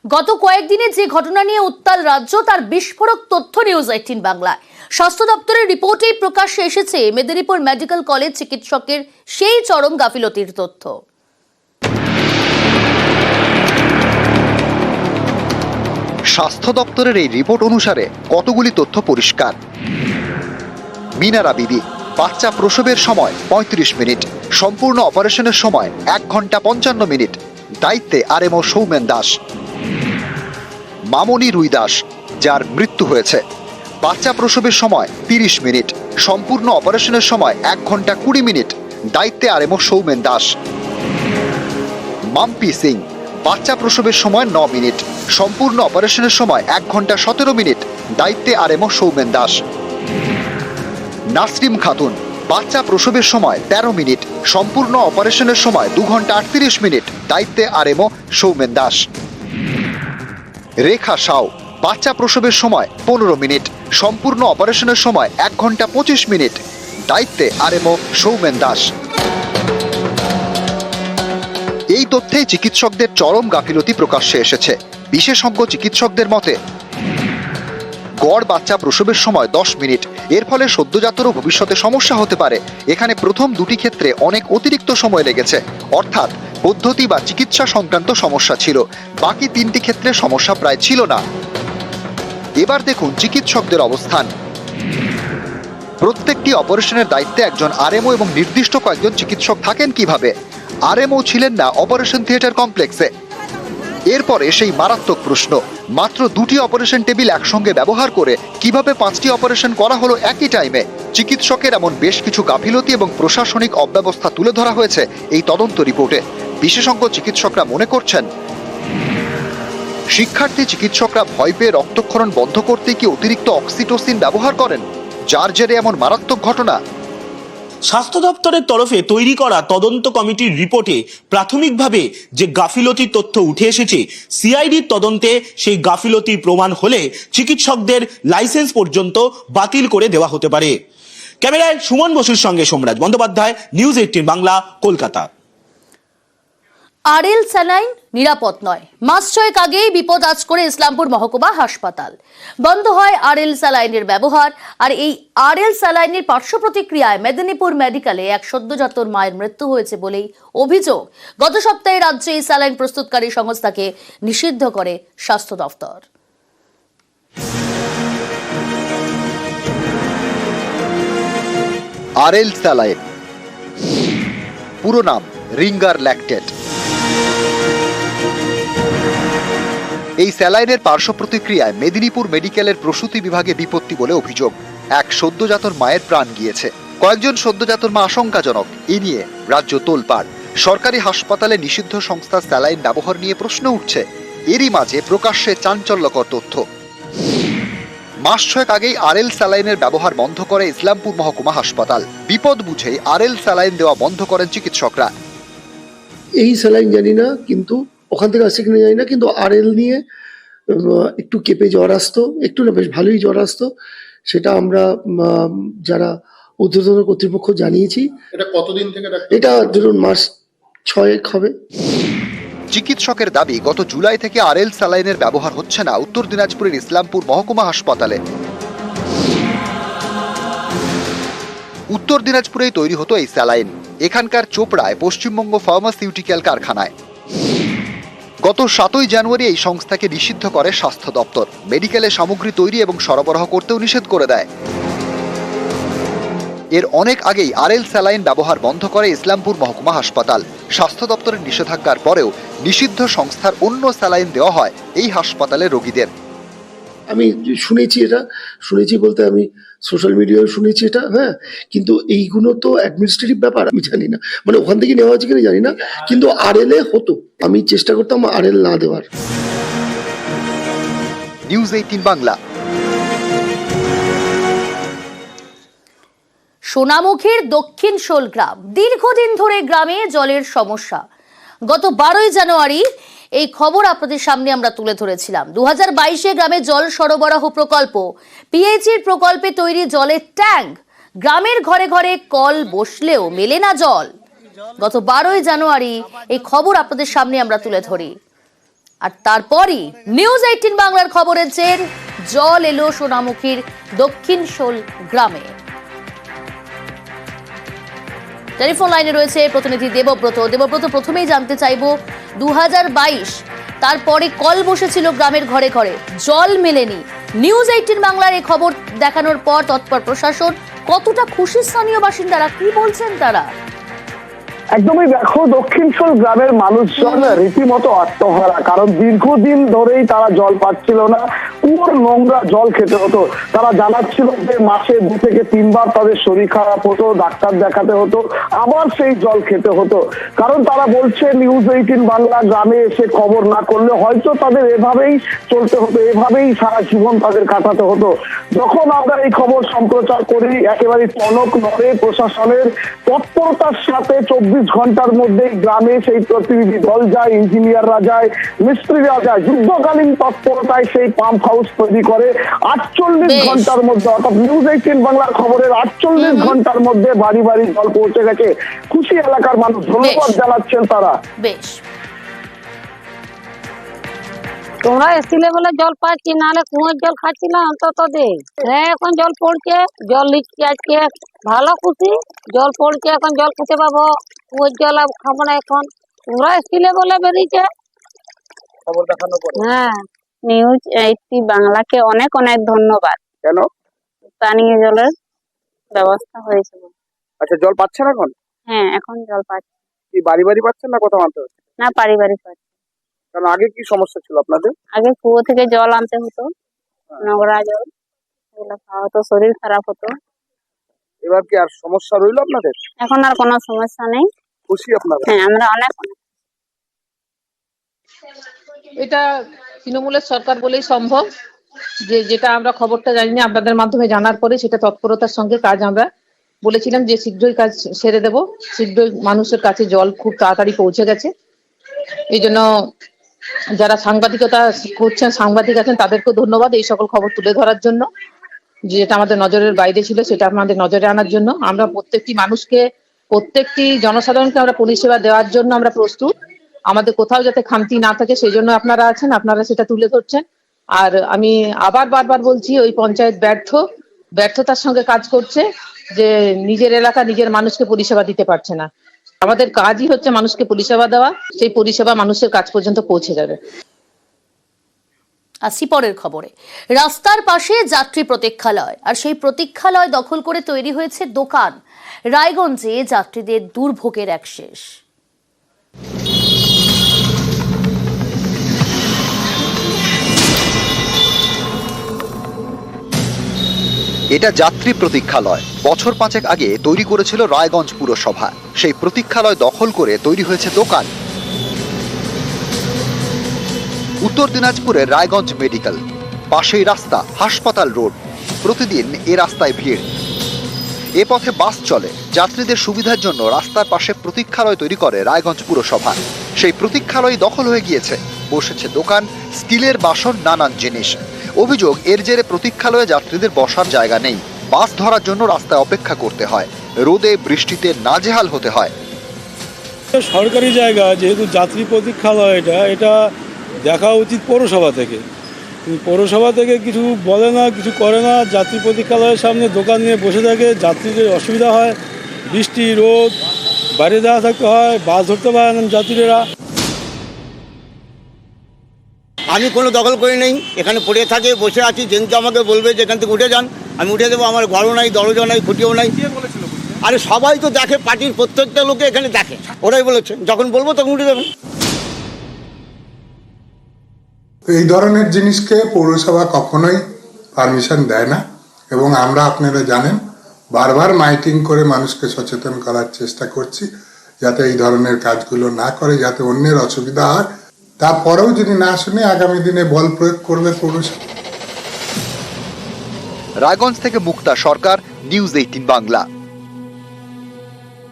গত কয়েকদিনে যে ঘটনা নিয়ে উত্তাল রাজ্য তার বিস্ফোরক তথ্য নিউজ 18 বাংলায়। স্বাস্থ্য দপ্তরের রিপোর্টেই প্রকাশ্যে এসেছে মেদিনীপুর মেডিকেল কলেজ চিকিৎসকের সেই চরম গাফিলতির তথ্য। স্বাস্থ্য দপ্তরের এই রিপোর্ট অনুসারে কতগুলি তথ্য পরিষ্কার। মিনারা বিবি, বাচ্চা প্রসবের সময় 35 মিনিট, সম্পূর্ণ অপারেশনের সময় 1 ঘন্টা 55 মিনিট, দায়িত্বে আরএমও সৌমেন দাস। মামনি রুই দাস, যার মৃত্যু হয়েছে, বাচ্চা প্রসবের সময় 30 মিনিট, সম্পূর্ণ অপারেশনের সময় 1 ঘন্টা 20 মিনিট, দায়িত্বে আরএমও সৌমেন দাস। মাম্পি সিং, বাচ্চা প্রসবের সময় 9 মিনিট, সম্পূর্ণ অপারেশনের সময় 1 ঘন্টা 17 মিনিট, দায়িত্বে আরএমও সৌমেন দাস। নাসরিম খাতুন, বাচ্চা প্রসবের সময় 13 মিনিট, সম্পূর্ণ অপারেশনের সময় 2 ঘন্টা 38 মিনিট, দায়িত্বে আরএমও সৌমেন দাস। রেখা সাউ, বাচ্চা প্রসবের সময় 15 মিনিট, সম্পূর্ণ অপারেশনের সময় 1 ঘন্টা 25 মিনিট, দায়িত্বে আরএমও সৌমেন দাস। এই তথ্যে চিকিৎসকদের চরম গাফিলতি প্রকাশ্যে এসেছে। বিশেষজ্ঞ চিকিৎসকদের মতে গড় বাচ্চা প্রসবের সময় 10 মিনিট, এর ফলে সদ্যজাতরও ভবিষ্যতে সমস্যা হতে পারে। এখানে প্রথম দুটি ক্ষেত্রে অনেক অতিরিক্ত সময় লেগেছে, অর্থাৎ পদ্ধতি বা চিকিৎসা সংক্রান্ত সমস্যা ছিল। বাকি 3টি ক্ষেত্রে সমস্যা প্রায় ছিল না। এবার দেখুন চিকিৎসকদের অবস্থান। প্রত্যেকটি অপারেশনের দায়িত্বে একজন আরএমও এবং নির্দিষ্ট কয়েকজন চিকিৎসক থাকেন কিভাবে? আরএমও ছিলেন না অপারেশন থিয়েটার কমপ্লেক্সে। এরপরে সেই মারাত্মক প্রশ্ন, মাত্র 2টি অপারেশন টেবিল একসঙ্গে ব্যবহার করে কিভাবে 5টি অপারেশন করা হলো একই টাইমে? চিকিৎসকের এমন বেশ কিছু গাফিলতি এবং প্রশাসনিক অব্যবস্থা তুলে ধরা হয়েছে এই তদন্ত রিপোর্টে। বিশেষজ্ঞ চিকিৎসকরা মনে করছেন, শিক্ষার্থী চিকিৎসকরা ভয় পেয়ে রক্তক্ষরণ বন্ধ করতে কি অতিরিক্ত অক্সিটোসিন ব্যবহার করেন, যার জেরে এমন মারাত্মক ঘটনা? স্বাস্থ্য দপ্তরের তরফে তৈরি করা তদন্ত কমিটির রিপোর্টে প্রাথমিকভাবে যে গাফিলতির তথ্য উঠে এসেছে, সিআইডির তদন্তে সেই গাফিলতির প্রমাণ হলে চিকিৎসকদের লাইসেন্স পর্যন্ত বাতিল করে দেওয়া হতে পারে। ক্যামেরায় সুমন বসুর সঙ্গে Somraj Bandyopadhyay, news 18 Bangla, Kolkata. RL saline নিরাপদ নয়, মাস 6 আগেই বিপদ আজ করে ইসলামপুর মহকুমা হাসপাতাল। বন্ধ হয় আরএল স্যালাইনের ব্যবহার। আর এই আরএল স্যালাইনের পার্শ্ব প্রতিক্রিয়ায় মেদিনীপুর মেডিকেলে এক সদ্যজাতর মায়ের মৃত্যু হয়েছে বলেই অভিযোগ। গত সপ্তাহে রাজ্যে এই স্যালাইন প্রস্তুতকারী সংস্থাকে নিষিদ্ধ করে স্বাস্থ্য দফতর। আরএল স্যালাইন, পুরো নাম রিঙ্গার ল্যাকটেট। এই স্যালাইনের পার্শ্ব প্রতিক্রিয়ায় মেদিনীপুর মেডিকেলের প্রসূতি বিভাগে বিপত্তি বলে অভিযোগ। এক সদ্যজাতর মায়ের প্রাণ গিয়েছে। কয়েকজন সদ্যজাতর মা আশঙ্কাজনক। এ নিয়ে রাজ্য তোলপাড়। সরকারি হাসপাতালে নিষিদ্ধ সংস্থা স্যালাইন ব্যবহার নিয়ে প্রশ্ন উঠছে। এরই মাঝে প্রকাশ্যে চাঞ্চল্যকর তথ্য। মাস 6 আগেই আরএল স্যালাইনের ব্যবহার বন্ধ করে ইসলামপুর মহকুমা হাসপাতাল। বিপদ বুঝেই আরএল স্যালাইন দেওয়া বন্ধ করেন চিকিৎসকরা। এই স্যালাইন জানি না, কিন্তু ওখান থেকে আসছে কিনা জানি না, কিন্তু আরএল নিয়ে একটু কেঁপে জ্বর আসতো, একটু না বেশ ভালোই জ্বর আসতো। সেটা আমরা যারা ঊর্ধ্বতন কর্তৃপক্ষ জানিয়েছি। এটা কতদিন থেকে? এটা ধরুন মাস 6 হবে। চিকিৎসকের দাবি, গত জুলাই থেকে আরএল স্যালাইনের ব্যবহার হচ্ছে না উত্তর দিনাজপুরের ইসলামপুর মহকুমা হাসপাতালে। উত্তর দিনাজপুরেই তৈরি হতো এই স্যালাইন, এখানকার চোপড়ায় পশ্চিমবঙ্গ ফার্মাসিউটিক্যাল কারখানায়। গত 7ই জানুয়ারি এই সংস্থাকে নিষিদ্ধ করে স্বাস্থ্য দপ্তর। মেডিকেলে সামগ্রী তৈরি এবং সরবরাহ করতেও নিষেধ করে দেয়। এর অনেক আগেই আরএল স্যালাইন ব্যবহার বন্ধ করে ইসলামপুর মহকুমা হাসপাতাল। স্বাস্থ্য দপ্তরের নিষেধাজ্ঞার পরেও নিষিদ্ধ সংস্থার অন্য স্যালাইন দেওয়া হয় এই হাসপাতালের রোগীদের। আমি শুনেছি বলতে আমি সোশ্যাল মিডিয়ায় শুনেছি এটা, হ্যাঁ, কিন্তু এইগুলো তো অ্যাডমিনিস্ট্রেটিভ ব্যাপার, আমি জানি না, মানে ওখান থেকে নেওয়া হচ্ছে কিনা জানি না, কিন্তু আরএল এ হতো। আমি চেষ্টা করতাম আরএল না দেওয়ার। নিউজ 18 বাংলা। সোনামুখীর দক্ষিণ শোলগ্রাম, দীর্ঘদিন ধরে গ্রামে জলের সমস্যা। গত 12ই জানুয়ারি এই খবর আপনাদের সামনে আমরা তুলে ধরেছিলাম। 2022-এ গ্রামে জল সরবরাহ প্রকল্প, পিএইচির প্রকল্পে তৈরি জলের ট্যাঙ্ক। গ্রামের ঘরে ঘরে কল বসলেও মেলে না জল। গত 12ই জানুয়ারি এই খবর আপনাদের সামনে আমরা তুলে ধরি। আর তারপরই নিউজ 18 বাংলার খবরের জের জল এলো সোনামুখীর দক্ষিণ শোল গ্রামে। টেলিফোন লাইনে রয়েছে প্রতিনিধি দেবব্রত। প্রথমেই জানতে চাইবো 2022 তারপরে কল বসেছিল গ্রামের ঘরে ঘরে, জল মেলেনি। নিউজ 18 বাংলার এই খবর দেখানোর পর তৎপর প্রশাসন, কতটা খুশি স্থানীয় বাসিন্দারা, কি বলছেন তারা? একদমই দেখো, দক্ষিণশোল গ্রামের মানুষজন রীতিমতো আত্মহারা, কারণ দীর্ঘদিন ধরেই তারা জল পাচ্ছিল না। কুয়োর নোংরা জল খেতে হতো। তারা জানাচ্ছিল যে মাসে 2 থেকে 3 বার তাদের শরীর খারাপ হতো, ডাক্তার দেখাতে হতো, আবার সেই জল খেতে হতো। কারণ তারা বলছে নিউজ 18 বাংলা গ্রামে এসে খবর না করলে হয়তো তাদের এভাবেই চলতে হতো, এভাবেই সারা জীবন তাদের কাটাতে হতো। যখন আমরা এই খবর সম্প্রচার করি, একেবারে টনক নড়ে। প্রশাসনের তৎপরতার সাথে 24 ঘন্টার মধ্যে গ্রামে সেই প্রতিনিধি দল যায়, ইঞ্জিনিয়াররা যায়, মিস্ত্রিরা যায়, যুদ্ধকালীন তৎপরতায় সেই পাম্প হাউস তৈরি করে 48 ঘন্টার মধ্যে, অর্থাৎ নিউজ 18 বাংলার খবরের 48 ঘন্টার মধ্যে বাড়ি বাড়ি জল পৌঁছে গেছে। খুশি এলাকার মানুষ, ধন্যবাদ জানাচ্ছেন তারা। বেশ, তোমরা এসছিলে বলে জল পাচ্ছি, নাহলে কুয়োর জল খাচ্ছিলাম অন্তত দিন। হ্যাঁ, এখন জল পড়ছে, জল নিচ্ছি আজকে, ভালো খুশি। জল পড়ছে, এখন জল খেতে পাবো। কুয়োর জল আর খাবো না এখন। তোমরা এসছিলে বলে বেরিয়েছে খবর দেখানো পরে। হ্যাঁ, নিউজ 18 বাংলাকে অনেক অনেক ধন্যবাদ। কেন? পানীয় জলের ব্যবস্থা হয়েছে। আচ্ছা, জল পাচ্ছেন এখন? হ্যাঁ, এখন জল পাচ্ছি। কি বাড়ি বাড়ি পাচ্ছেন না কোথাও আনতে হচ্ছে? না, পারিবারিক পাচ্ছি। কারণ আগে কি সমস্যা ছিল আপনাদের? আগে কুয়ো থেকে জল আনতে হতো, নোংরা জল, এগুলো খাওয়া হতো, শরীর খারাপ হতো। এবার কি আর সমস্যা রইল আপনাদের? এখন আর কোনো সমস্যা নেই। খুশি আপনারা? হ্যাঁ, আমরা অনেক অনেক। এটা তৃণমূলের সরকার বলেই সম্ভব, যেটা আমরা খবরটা জানি না, আপনাদের মাধ্যমে জানার পরে সেটা তৎপরতার সঙ্গে কাজ আমরা বলেছিলাম যে শীঘ্রই কাজ সেরে দেব। শীঘ্রই মানুষের কাছে জল খুব তাড়াতাড়ি পৌঁছে গেছে। এই জন্য যারা সাংবাদিকতা করছেন, সাংবাদিক আছেন, তাদেরকেও ধন্যবাদ এই সকল খবর তুলে ধরার জন্য। যেটা আমাদের নজরের বাইরে ছিল সেটা আমাদের নজরে আনার জন্য। আমরা প্রত্যেকটি মানুষকে, প্রত্যেকটি জনসাধারণকে আমরা পরিষেবা দেওয়ার জন্য আমরা প্রস্তুত। আমাদের কোথাও যাতে খামতি না থাকে সেই জন্য আপনারা আছেন, আপনারা সেটা তুলে ধরছেন। আর আমি আবার বারবার বলছি, ওই পঞ্চায়েত ব্যর্থতার সঙ্গে কাজ করছে, যে নিজের এলাকা নিজের মানুষকে পরিষেবা দিতে পারছে না। আমাদের কাজই হচ্ছে মানুষকে পরিষেবা দেওয়া, সেই পরিষেবা মানুষের কাছ পর্যন্ত পৌঁছে যাবে। আসি পরের খবরে। রাস্তার পাশে যাত্রী প্রতীক্ষালয়, আর সেই প্রতীক্ষালয় দখল করে তৈরি হয়েছে দোকান। রায়গঞ্জে যাত্রীদের দুর্ভোগের এক শেষ। এটা যাত্রী প্রতীক্ষালয়। বছর 5 আগে তৈরি করেছিল রায়গঞ্জ পুরসভা। সেই প্রতীক্ষালয় দখল করে তৈরি হয়েছে দোকান। উত্তর দিনাজপুরের রায়গঞ্জ মেডিকেল, পাশেই রাস্তা হাসপাতাল রোড। প্রতিদিন এ রাস্তায় ভিড়। এ পথে বাস চলে। যাত্রীদের সুবিধার জন্য রাস্তার পাশে প্রতীক্ষালয় তৈরি করে রায়গঞ্জ পুরসভা। সেই প্রতীক্ষালয় দখল হয়ে গিয়েছে, বসেছে দোকান, স্টিলের বাসন, নানান জিনিস। অভিযোগ, এর জেরে প্রতীক্ষালয়ে যাত্রীদের বসার জায়গা নেই। বাস ধরার জন্য রাস্তায় অপেক্ষা করতে হয়, রোদে বৃষ্টিতে নাজেহাল হতে হয়। সরকারি জায়গা যেহেতু যাত্রী প্রতীক্ষালয়, এটা দেখা উচিত পৌরসভা থেকে। পৌরসভা থেকে কিছু বলে না, কিছু করে না। যাত্রী প্রতীক্ষালয়ের সামনে দোকান নিয়ে বসে থাকে, যাত্রীদের অসুবিধা হয়। বৃষ্টি রোদ, বাইরে দাঁড়া থাকতে হয়, বাস ধরতে পারে না যাত্রীরা। আমি কোনো দখল করি নেই, এখানে পড়ে থাকে, বসে আছি। যেদিনকে আমাকে বলবে যে এখান থেকে উঠে যান, আমি উঠে দেবো। আমার ঘরও নাই, দরজা নাই, খুঁটিও নাই। আরে সবাই তো দেখে, পার্টির প্রত্যেকটা লোকে এখানে দেখে, ওরাই বলেছে যখন বলবো তখন উঠে দেবেন। এই ধরনের জিনিসকে পৌরসভা কখনোই পারমিশন দেয় না, এবং আমরা, আপনারা জানেন, বারবার মাইকিং করে মানুষকে সচেতন করার চেষ্টা করছি যাতে এই ধরনের কাজগুলো না করে, যাতে অন্যের অসুবিধা হয়। তারপরেও যদি না শুনে আগামী দিনে বল প্রয়োগ করবে পৌরসভা। রায়গঞ্জ থেকে মুক্তা সরকার, নিউজ 18 বাংলা।